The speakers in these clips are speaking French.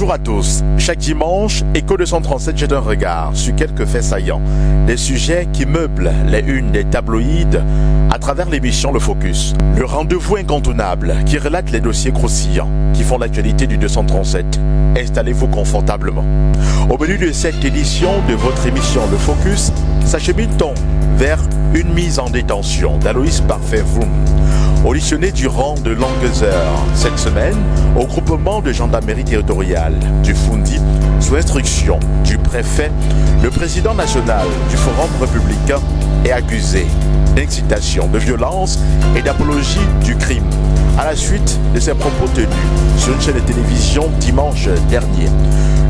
Bonjour à tous. Chaque dimanche, Écho 237 jette un regard sur quelques faits saillants, des sujets qui meublent les unes des tabloïds à travers l'émission Le Focus. Le rendez-vous incontournable qui relate les dossiers croustillants qui font l'actualité du 237. Installez-vous confortablement. Au menu de cette édition de votre émission Le Focus, s'achemine-t-on vers une mise en détention d'Aloïs Parfait-Vroom, auditionné durant de longues heures cette semaine au groupement de gendarmerie territoriale du Fundi sous instruction du préfet. Le président national du Forum républicain est accusé d'incitation, de violence et d'apologie du crime à la suite de ses propos tenus sur une chaîne de télévision dimanche dernier.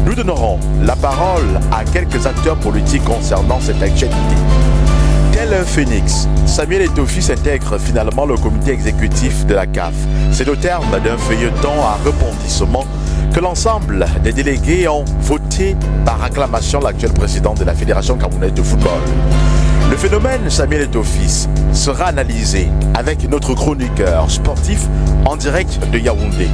Nous donnerons la parole à quelques acteurs politiques concernant cette actualité. Tel un phénix, Samuel Etofi s'intègre finalement le comité exécutif de la CAF. C'est au terme d'un feuilleton à rebondissement que l'ensemble des délégués ont voté par acclamation l'actuel président de la Fédération camerounaise de football. Le phénomène Samuel Etofi sera analysé avec notre chroniqueur sportif en direct de Yaoundé.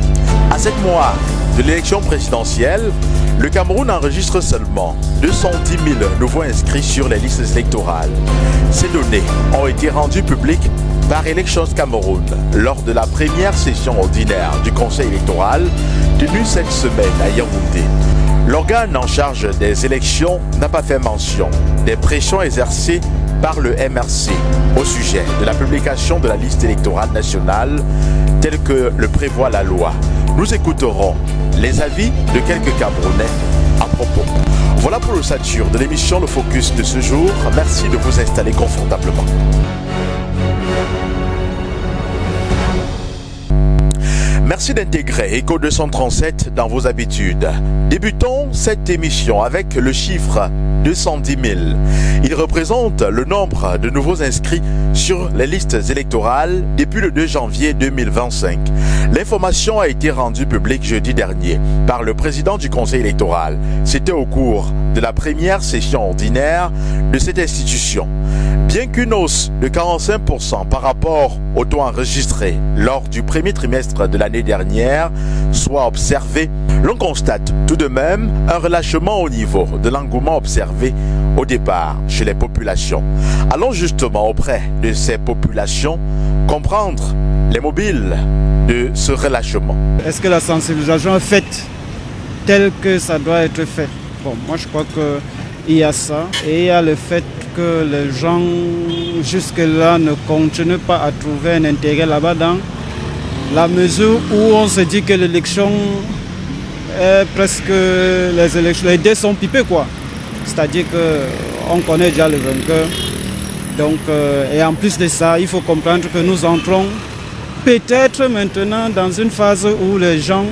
À 7 mois de l'élection présidentielle, le Cameroun enregistre seulement 210 000 nouveaux inscrits sur les listes électorales. Ces données ont été rendues publiques par Elections Cameroun lors de la première session ordinaire du Conseil électoral tenue cette semaine à Yaoundé. L'organe en charge des élections n'a pas fait mention des pressions exercées par le MRC au sujet de la publication de la liste électorale nationale telle que le prévoit la loi. Nous écouterons les avis de quelques Camerounais à propos. Voilà pour l'ossature de l'émission Le Focus de ce jour. Merci de vous installer confortablement. Merci d'intégrer Écho 237 dans vos habitudes. Débutons cette émission avec le chiffre 210 000. Il représente le nombre de nouveaux inscrits sur les listes électorales depuis le 2 janvier 2025. L'information a été rendue publique jeudi dernier par le président du Conseil électoral. C'était au cours de la première session ordinaire de cette institution. Bien qu'une hausse de 45% par rapport au taux enregistré lors du premier trimestre de l'année dernière soit observé, l'on constate tout de même un relâchement au niveau de l'engouement observé au départ chez les populations. Allons justement auprès de ces populations comprendre les mobiles de ce relâchement. Est-ce que la sensibilisation est faite telle que ça doit être fait? Bon, moi je crois qu'il y a ça et il y a le fait que les gens jusque-là ne continuent pas à trouver un intérêt là-bas dans la mesure où on se dit que l'élection est presque les dés sont pipés quoi. C'est-à-dire qu'on connaît déjà le vainqueur. Donc, et en plus de ça, il faut comprendre que nous entrons peut-être maintenant dans une phase où les gens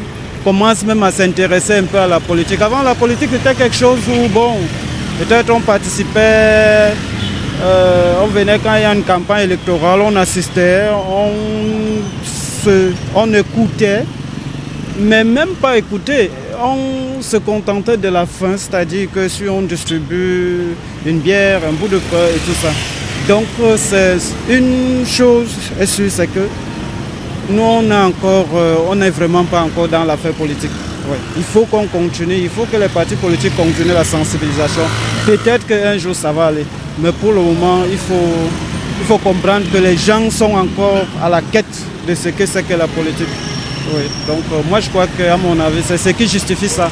commencent même à s'intéresser un peu à la politique. Avant, la politique était quelque chose où, bon, peut-être on participait, on venait quand il y a une campagne électorale, on assistait, on écoutait, mais même pas écouter, on se contentait de la faim, c'est-à-dire que si on distribue une bière, un bout de pain et tout ça. Donc c'est une chose est sûre, c'est que nous on n'est vraiment pas encore dans l'affaire politique. Ouais. Il faut qu'on continue, il faut que les partis politiques continuent la sensibilisation. Peut-être qu'un jour ça va aller, mais pour le moment il faut comprendre que les gens sont encore à la quête de ce que c'est que la politique. Oui. Donc moi je crois qu'à mon avis c'est ce qui justifie ça.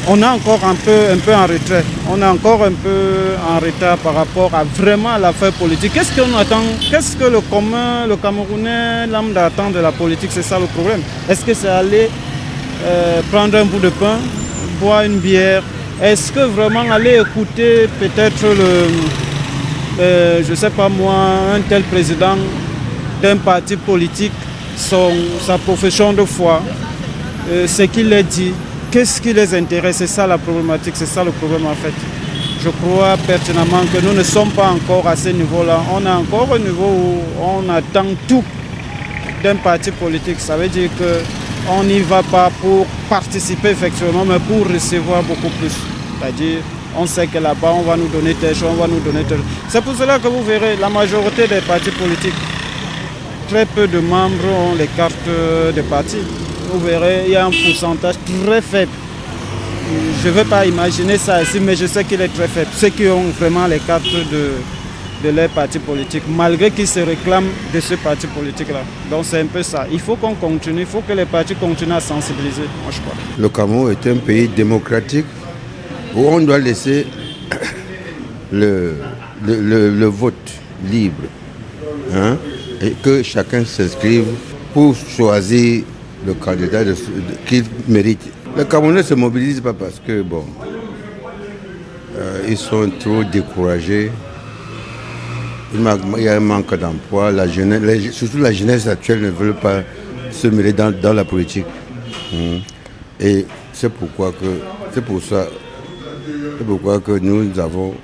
On est encore un peu en retrait, on est encore un peu en retard par rapport à vraiment l'affaire politique. Qu'est-ce qu'on attend? Qu'est-ce que le commun, le Camerounais lambda attend de la politique? C'est ça le problème. Est-ce que c'est aller prendre un bout de pain, boire une bière? Est-ce que vraiment aller écouter peut-être je sais pas moi, un tel président d'un parti politique, sa profession de foi, ce qu'il a dit? Qu'est-ce qui les intéresse? C'est ça la problématique, c'est ça le problème en fait. Je crois pertinemment que nous ne sommes pas encore à ce niveau-là. On est encore au niveau où on attend tout d'un parti politique. Ça veut dire qu'on n'y va pas pour participer effectivement, mais pour recevoir beaucoup plus. C'est-à-dire, on sait que là-bas, on va nous donner telle chose, on va nous donner telle chose. C'est pour cela que vous verrez, la majorité des partis politiques, très peu de membres ont les cartes des partis. Vous verrez, il y a un pourcentage très faible Je ne veux pas imaginer ça ici, mais je sais qu'il est très faible. Ceux qui ont vraiment les cartes de leur parti politique, malgré qu'ils se réclament de ce parti politique-là. Donc c'est un peu ça. Il faut qu'on continue, il faut que les partis continuent à sensibiliser, moi je crois. Le Cameroun est un pays démocratique où on doit laisser le vote libre, hein, et que chacun s'inscrive pour choisir le candidat qu'il mérite. Les Camerounais ne se mobilisent pas parce que ils sont trop découragés. Il y a un manque d'emploi. Surtout la jeunesse actuelle ne veut pas se mêler dans la politique. Et c'est pourquoi que nous avons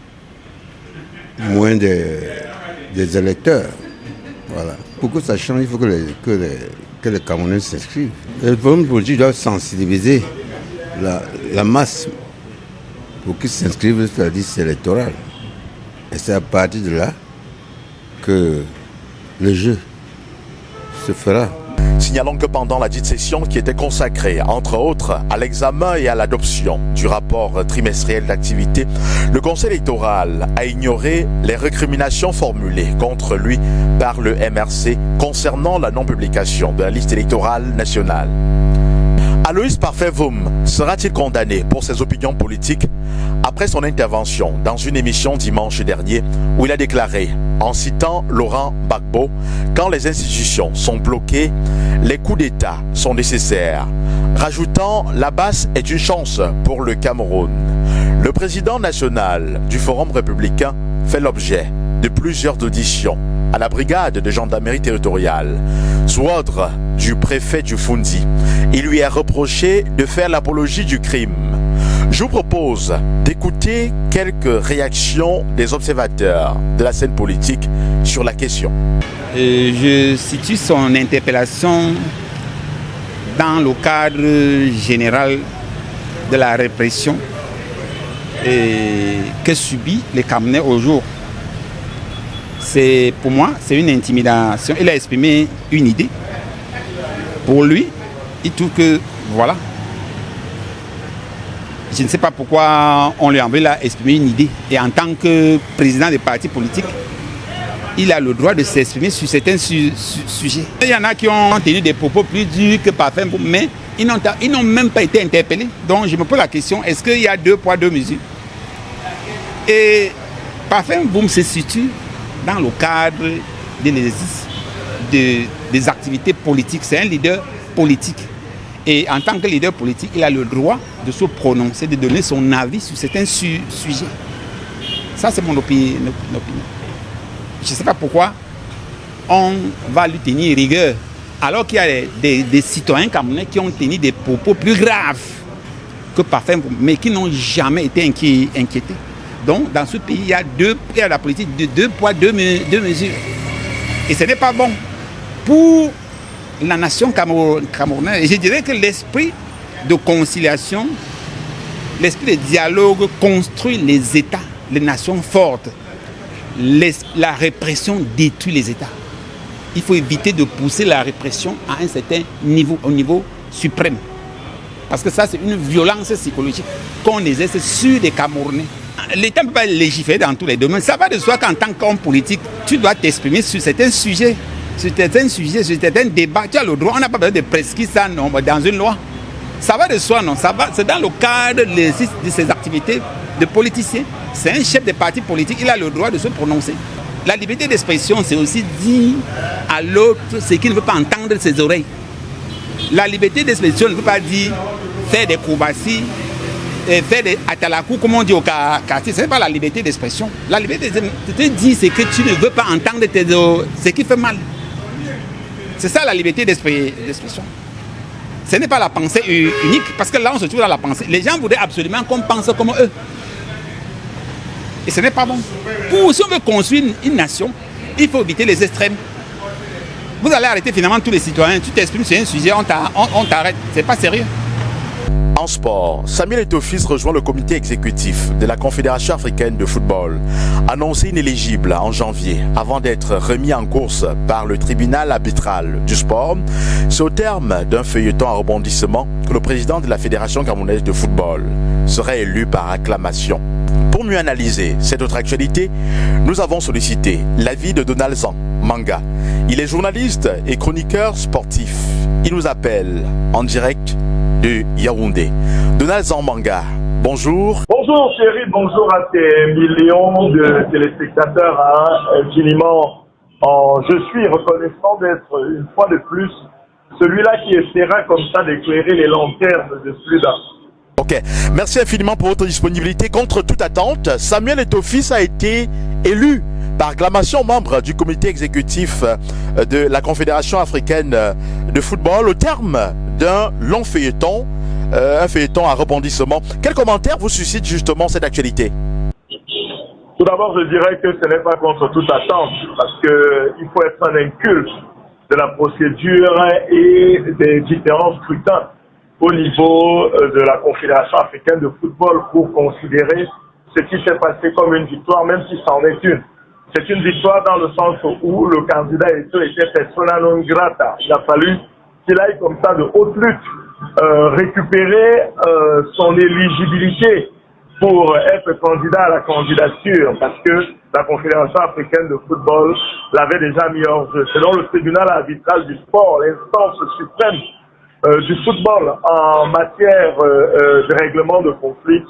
moins des électeurs. Voilà. Pour que ça change, il faut que les Camerounais s'inscrivent. Le problème politique doit sensibiliser la masse pour qu'ils s'inscrivent sur la liste électorale. Et c'est à partir de là que le jeu se fera. Signalons que pendant la dite session qui était consacrée, entre autres, à l'examen et à l'adoption du rapport trimestriel d'activité, le Conseil électoral a ignoré les récriminations formulées contre lui par le MRC concernant la non-publication de la liste électorale nationale. Aloïs Parfait-Voum sera-t-il condamné pour ses opinions politiques après son intervention dans une émission dimanche dernier où il a déclaré, en citant Laurent Gbagbo, quand les institutions sont bloquées, les coups d'État sont nécessaires, rajoutant la basse est une chance pour le Cameroun. Le président national du Forum républicain fait l'objet de plusieurs auditions à la brigade de gendarmerie territoriale sous ordre du préfet du Fundi. Il lui est reproché de faire l'apologie du crime. Je vous propose d'écouter quelques réactions des observateurs de la scène politique sur la question. Je situe son interpellation dans le cadre général de la répression que subit les Camerounais au jour. Pour moi, c'est une intimidation. Il a exprimé une idée. Pour lui, il trouve que, voilà, je ne sais pas pourquoi on lui a envoyé là exprimer une idée. Et en tant que président des partis politiques, il a le droit de s'exprimer sur certains sujets. Il y en a qui ont tenu des propos plus durs que Parfait, mais ils n'ont même pas été interpellés. Donc je me pose la question, est-ce qu'il y a 2 poids 2 mesures? Et Parfait se situe dans le cadre de l'exercice des activités politiques. C'est un leader politique. Et en tant que leader politique, il a le droit de se prononcer, de donner son avis sur certains sujets. Ça, c'est mon opinion. Je ne sais pas pourquoi on va lui tenir rigueur, alors qu'il y a des citoyens camerounais qui ont tenu des propos plus graves que Parfait, mais qui n'ont jamais été inquiétés. Donc, dans ce pays, il y a la politique de 2 poids, 2 mesures. Et ce n'est pas bon pour la nation camerounaise. Et je dirais que l'esprit de conciliation, l'esprit de dialogue construit les États, les nations fortes. La répression détruit les États. Il faut éviter de pousser la répression à un certain niveau, au niveau suprême. Parce que ça, c'est une violence psychologique qu'on exerce sur les Camerounais. L'État ne peut pas légiférer dans tous les domaines. Ça va de soi qu'en tant qu'homme politique, tu dois t'exprimer sur certains sujets, sur certains débats. Tu as le droit, on n'a pas besoin de prescrire ça non, dans une loi. Ça va de soi, non. C'est dans le cadre de ses activités de politicien. C'est un chef de parti politique, il a le droit de se prononcer. La liberté d'expression, c'est aussi dire à l'autre ce qu'il ne veut pas entendre de ses oreilles. La liberté d'expression ne veut pas dire faire des courbaties, faire des atalakou, comme on dit au quartier. Ce n'est pas la liberté d'expression. La liberté d'expression, c'est dire ce que tu ne veux pas entendre, ce qui fait mal. C'est ça la liberté d'expression. Ce n'est pas la pensée unique, parce que là on se trouve dans la pensée. Les gens voudraient absolument qu'on pense comme eux. Et ce n'est pas bon. Si on veut construire une nation, il faut éviter les extrêmes. Vous allez arrêter finalement tous les citoyens. Tu t'exprimes sur un sujet, on t'arrête. C'est pas sérieux. En sport, Samuel Eto'o-Fils rejoint le comité exécutif de la Confédération africaine de football, annoncé inéligible en janvier avant d'être remis en course par le tribunal arbitral du sport. C'est au terme d'un feuilleton à rebondissement que le président de la Fédération camerounaise de football serait élu par acclamation. Pour mieux analyser cette autre actualité, nous avons sollicité l'avis de Donaldson Manga. Il est journaliste et chroniqueur sportif. Il nous appelle en direct de Yaoundé. Donaldson Manga, bonjour. Bonjour Thierry, bonjour à tes millions de téléspectateurs. Infiniment, je suis reconnaissant d'être une fois de plus celui-là qui essaiera comme ça d'éclairer les lanternes de celui-là. Ok, merci infiniment pour votre disponibilité. Contre toute attente, Samuel Eto'o-Fils a été élu par acclamation membre du comité exécutif de la Confédération africaine de football au terme d'un long feuilleton, un feuilleton à rebondissement. Quel commentaire vous suscite justement cette actualité? Tout d'abord, je dirais que ce n'est pas contre toute attente parce qu'il faut être un inculte de la procédure et des différents scrutins au niveau de la Confédération africaine de football pour considérer ce qui s'est passé comme une victoire, même si c'en est une. C'est une victoire dans le sens où le candidat était persona non grata. Il a fallu qu'il aille comme ça de haute lutte récupérer son éligibilité pour être candidat à la candidature parce que la Confédération africaine de football l'avait déjà mis hors jeu. Selon le tribunal arbitral du sport, l'instance suprême du football en matière de règlement de conflit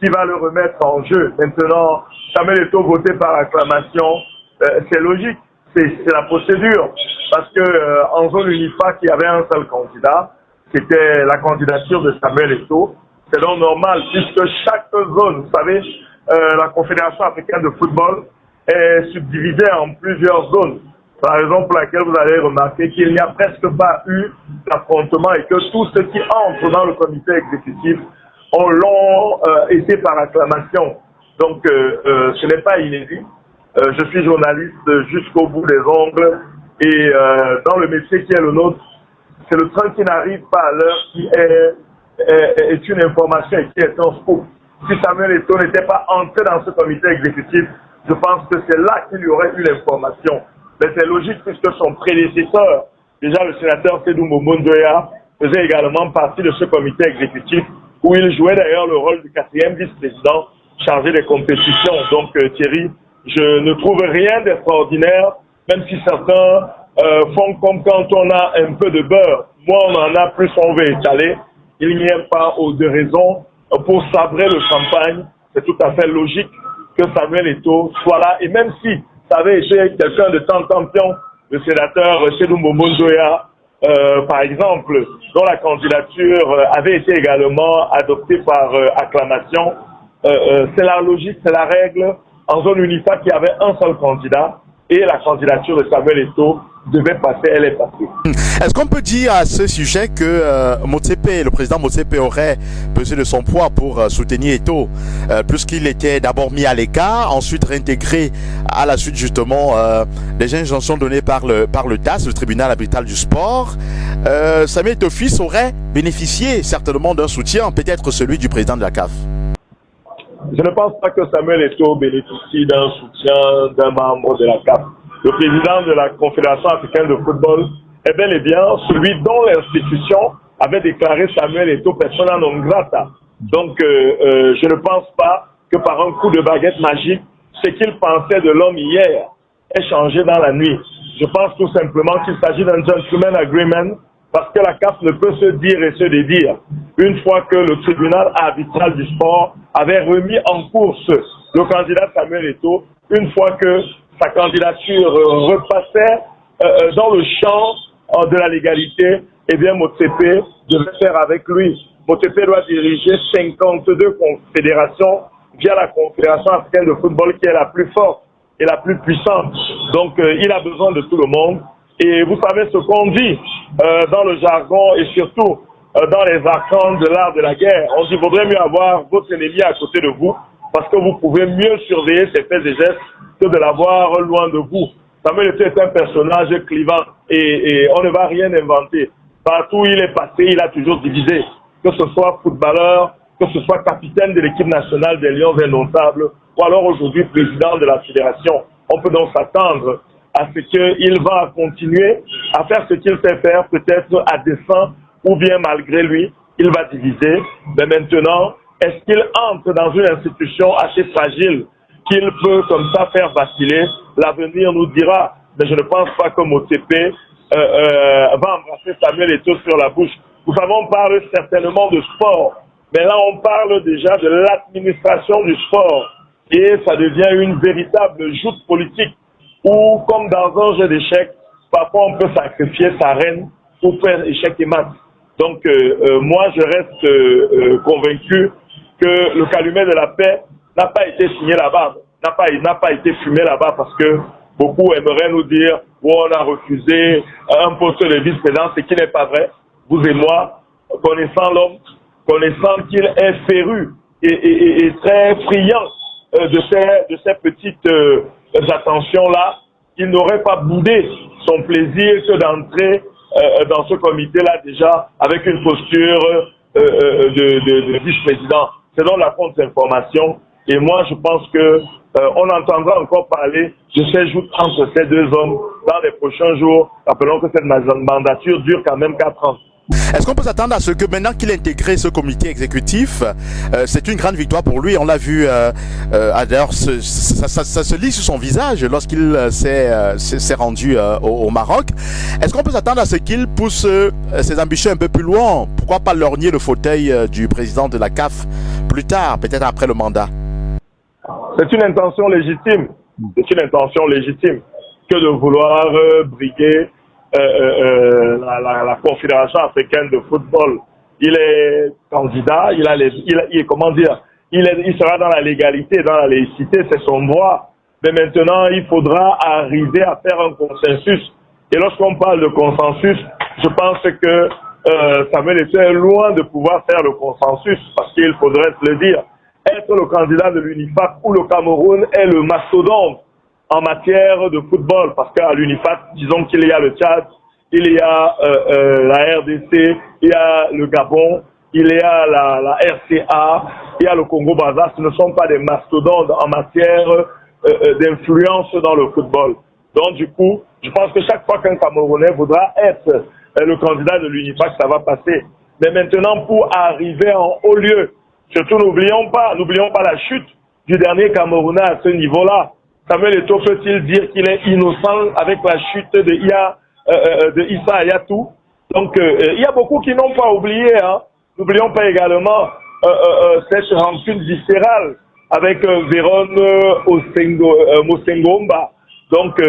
qui va le remettre en jeu. Maintenant, Samuel Eto'o voté par acclamation, c'est logique, c'est la procédure parce que en zone UNIFAC, il y avait un seul candidat, c'était la candidature de Samuel Eto'o. C'est donc normal puisque chaque zone, vous savez, la Confédération africaine de football est subdivisée en plusieurs zones. Par raison pour laquelle vous allez remarquer qu'il n'y a presque pas eu d'affrontement et que tous ceux qui entrent dans le comité exécutif l'ont été par acclamation. Donc, ce n'est pas inédit. Je suis journaliste jusqu'au bout des ongles et dans le métier qui est le nôtre, c'est le train qui n'arrive pas à l'heure qui est une information et qui est un scoop. Si Samuel Eto'o n'était pas entré dans ce comité exécutif, je pense que c'est là qu'il y aurait eu l'information. Mais c'est logique puisque son prédécesseur, déjà le sénateur Sédou Mbondoya, faisait également partie de ce comité exécutif où il jouait d'ailleurs le rôle du 4e vice-président chargé des compétitions. Donc Thierry, je ne trouve rien d'extraordinaire, même si certains font comme quand on a un peu de beurre. Moi, on en a plus, on veut étaler. Il n'y a pas de raison pour sabrer le champagne. C'est tout à fait logique que Samuel Eto'o soit là. Et même si ça avait été quelqu'un de temps-temps-pion, le sénateur Sédou Mbondoya, par exemple, dont la candidature avait été également adoptée par acclamation, c'est la logique, c'est la règle. En zone UNIFAC, il y avait un seul candidat et la candidature de Samuel Eto'o devait passer, elle est passée. Est-ce qu'on peut dire à ce sujet que Motsepe, le président Motsepe aurait pesé de son poids pour soutenir Eto'o, puisqu'il était d'abord mis à l'écart, ensuite réintégré à la suite justement des injonctions données par le TAS, le tribunal arbitral du sport. Samuel Eto'o-Fils aurait bénéficié certainement d'un soutien, peut-être celui du président de la CAF. Je ne pense pas que Samuel Eto'o bénéficie d'un soutien d'un membre de la CAF. Le président de la Confédération africaine de football est bel et bien celui dont l'institution avait déclaré Samuel Eto'o persona non grata. Donc, je ne pense pas que par un coup de baguette magique, ce qu'il pensait de l'homme hier ait changé dans la nuit. Je pense tout simplement qu'il s'agit d'un gentleman agreement parce que la CAF ne peut se dire et se dédire. Une fois que le tribunal arbitral du sport avait remis en course le candidat Samuel Eto'o, une fois que sa candidature repassait dans le champ de la légalité, eh bien Motsepe devait faire avec lui. Motsepe doit diriger 52 confédérations via la Confédération africaine de football qui est la plus forte et la plus puissante. Donc il a besoin de tout le monde. Et vous savez ce qu'on dit dans le jargon et surtout dans les arcanes de l'art de la guerre. On dit qu'il vaudrait mieux avoir votre ennemi à côté de vous parce que vous pouvez mieux surveiller ses faits et gestes que de l'avoir loin de vous. Samuel Eto'o est un personnage clivant et on ne va rien inventer. Partout où il est passé, il a toujours divisé. Que ce soit footballeur, que ce soit capitaine de l'équipe nationale des Lions indomptables ou alors aujourd'hui président de la fédération. On peut donc s'attendre à ce qu'il va continuer à faire ce qu'il sait faire, peut-être à dessein ou bien malgré lui, il va diviser. Mais maintenant, est-ce qu'il entre dans une institution assez fragile qu'il peut comme ça faire vaciller? L'avenir nous dira. Mais je ne pense pas que Motsepe va embrasser Samuel Eto'o sur la bouche. Vous savez, on parle certainement de sport, mais là on parle déjà de l'administration du sport et ça devient une véritable joute politique où, comme dans un jeu d'échecs, parfois on peut sacrifier sa reine pour faire échec et mat. Donc moi je reste convaincu que le calumet de la paix n'a pas été signé là-bas, n'a pas été fumé là-bas parce que beaucoup aimeraient nous dire oh, on a refusé un poste de vice-président, ce qui n'est pas vrai. Vous et moi, connaissant l'homme, connaissant qu'il est féru et très friand de ces petites attentions-là, il n'aurait pas boudé son plaisir que d'entrer dans ce comité-là déjà avec une posture de vice-président. C'est donc la contre-information. Et moi, je pense que on entendra encore parler de ces joutes entre ces deux hommes dans les prochains jours. Rappelons que cette mandature dure quand même 4 ans. Est-ce qu'on peut s'attendre à ce que maintenant qu'il a intégré ce comité exécutif, c'est une grande victoire pour lui? On l'a vu, d'ailleurs, ça se lit sur son visage lorsqu'il s'est rendu au Maroc. Est-ce qu'on peut s'attendre à ce qu'il pousse ses ambitions un peu plus loin? Pourquoi pas lorgner le fauteuil du président de la CAF plus tard, peut-être après le mandat? C'est une intention légitime. C'est une intention légitime que de vouloir briguer la Confédération africaine de football. Il est candidat, il sera dans la légalité, dans la laïcité, c'est son droit. Mais maintenant, il faudra arriver à faire un consensus. Et lorsqu'on parle de consensus, je pense que Samuel Eto'o est loin de pouvoir faire le consensus, parce qu'il faudrait se le dire. Être le candidat de l'UNIFAC ou le Cameroun est le mastodonte en matière de football, parce qu'à l'UNIFAC, disons qu'il y a le Tchad, il y a la RDC, il y a le Gabon, il y a la RCA, il y a le Congo-Brazza. Ce ne sont pas des mastodontes en matière d'influence dans le football. Donc du coup, je pense que chaque fois qu'un Camerounais voudra être le candidat de l'UNIFAC, ça va passer. Mais maintenant, pour arriver en haut lieu, surtout n'oublions pas la chute du dernier Camerounais à ce niveau-là. Samuel Eto'o peut-il dire qu'il est innocent avec la chute de Issa Hayatou? Donc, il y a beaucoup qui n'ont pas oublié. Hein. N'oublions pas également cette rancune viscérale avec Véron Mosengomba. Donc,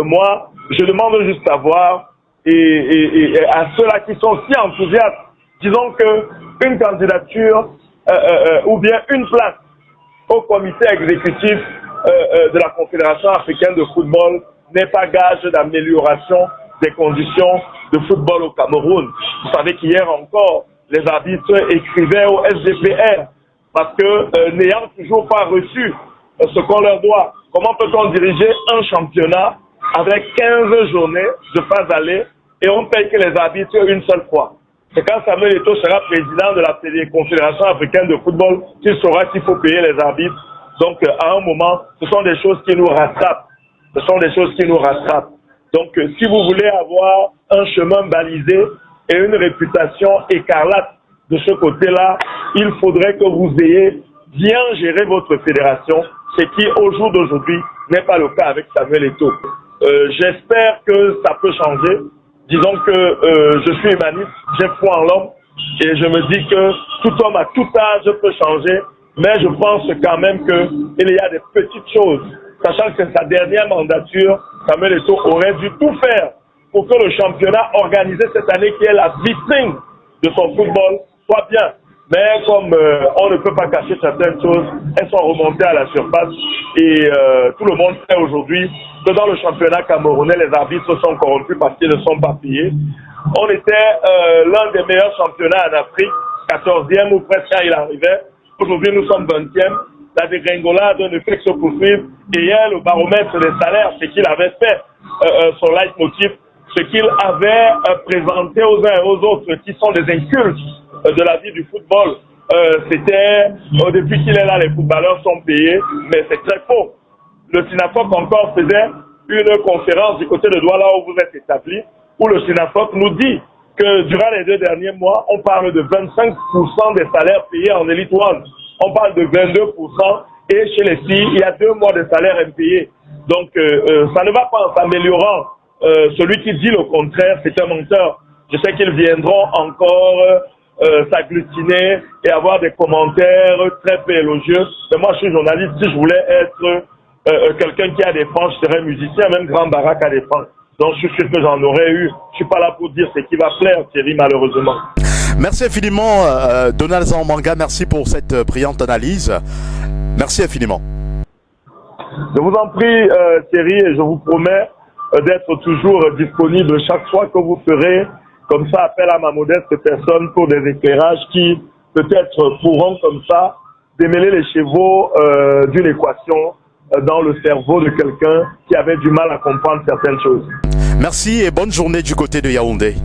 moi, je demande juste à voir et à ceux-là qui sont si enthousiastes, disons qu'une candidature ou bien une place au comité exécutif de la Confédération africaine de football n'est pas gage d'amélioration des conditions de football au Cameroun. Vous savez qu'hier encore, les arbitres écrivaient au SGPR parce que n'ayant toujours pas reçu ce qu'on leur doit, comment peut-on diriger un championnat avec 15 journées de phase aller et on paye que les arbitres une seule fois? C'est quand Samuel Eto'o sera président de la Confédération africaine de football qu'il saura qu'il faut payer les arbitres. Donc, à un moment, ce sont des choses qui nous rattrapent. Ce sont des choses qui nous rattrapent. Donc, si vous voulez avoir un chemin balisé et une réputation écarlate de ce côté-là, il faudrait que vous ayez bien géré votre fédération, ce qui, au jour d'aujourd'hui, n'est pas le cas avec Samuel Eto'o. J'espère que ça peut changer. Disons que je suis humaniste, j'ai foi en l'homme et je me dis que tout homme à tout âge peut changer. Mais je pense quand même qu'il y a des petites choses, sachant que sa dernière mandature, Samuel Eto'o aurait dû tout faire pour que le championnat organisé cette année, qui est la vitrine de son football, soit bien. Mais comme on ne peut pas cacher certaines choses, elles sont remontées à la surface et tout le monde sait aujourd'hui que dans le championnat camerounais, les arbitres sont corrompus parce qu'ils ne sont pas payés. On était l'un des meilleurs championnats en Afrique, 14e ou presque quand il arrivait. Aujourd'hui, nous sommes 20e. La dégringolade ne fait que se poursuivre. Et hier, le baromètre des salaires, c'est qu'il avait fait son leitmotiv, ce qu'il avait présenté aux uns et aux autres, qui sont des incultes de la vie du football. C'était, depuis qu'il est là, les footballeurs sont payés, mais c'est très faux. Le SINAFOC encore faisait une conférence du côté de Douala où vous êtes établi, où le SINAFOC nous dit que durant les 2 derniers mois, on parle de 25% des salaires payés en Elite One. On parle de 22% et chez les filles, il y a 2 mois de salaire impayé. Donc, ça ne va pas en s'améliorant. Celui qui dit le contraire, c'est un menteur. Je sais qu'ils viendront encore s'agglutiner et avoir des commentaires très peu élogieux. Mais moi, je suis journaliste. Si je voulais être quelqu'un qui a des franges, je serais musicien, même Grand Barack a des franges. Donc, je suis sûr que j'en aurais eu. Je suis pas là pour dire ce qui va plaire, Thierry, malheureusement. Merci infiniment, Donald Zambanga. Merci pour cette brillante analyse. Merci infiniment. Je vous en prie, Thierry, et je vous promets d'être toujours disponible chaque fois que vous ferez comme ça appel à ma modeste personne pour des éclairages qui peut-être pourront comme ça démêler les chevaux d'une équation dans le cerveau de quelqu'un qui avait du mal à comprendre certaines choses. Merci et bonne journée du côté de Yaoundé.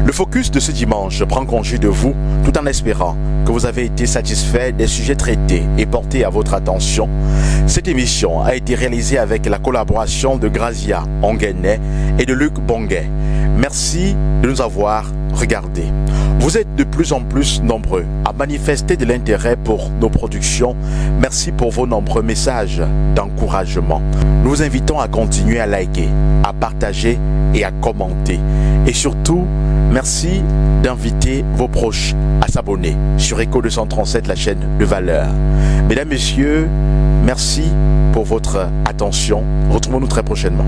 Le focus de ce dimanche prend congé de vous tout en espérant que vous avez été satisfait des sujets traités et portés à votre attention. Cette émission a été réalisée avec la collaboration de Grazia Onguené et de Luc Bonguet. Merci de nous avoir regardés. Vous êtes de plus en plus nombreux à manifester de l'intérêt pour nos productions. Merci pour vos nombreux messages d'encouragement. Nous vous invitons à continuer à liker, à partager et à commenter. Et surtout, merci d'inviter vos proches à s'abonner sur Echo 237, la chaîne de valeur. Mesdames, Messieurs, merci pour votre attention. Retrouvons-nous très prochainement.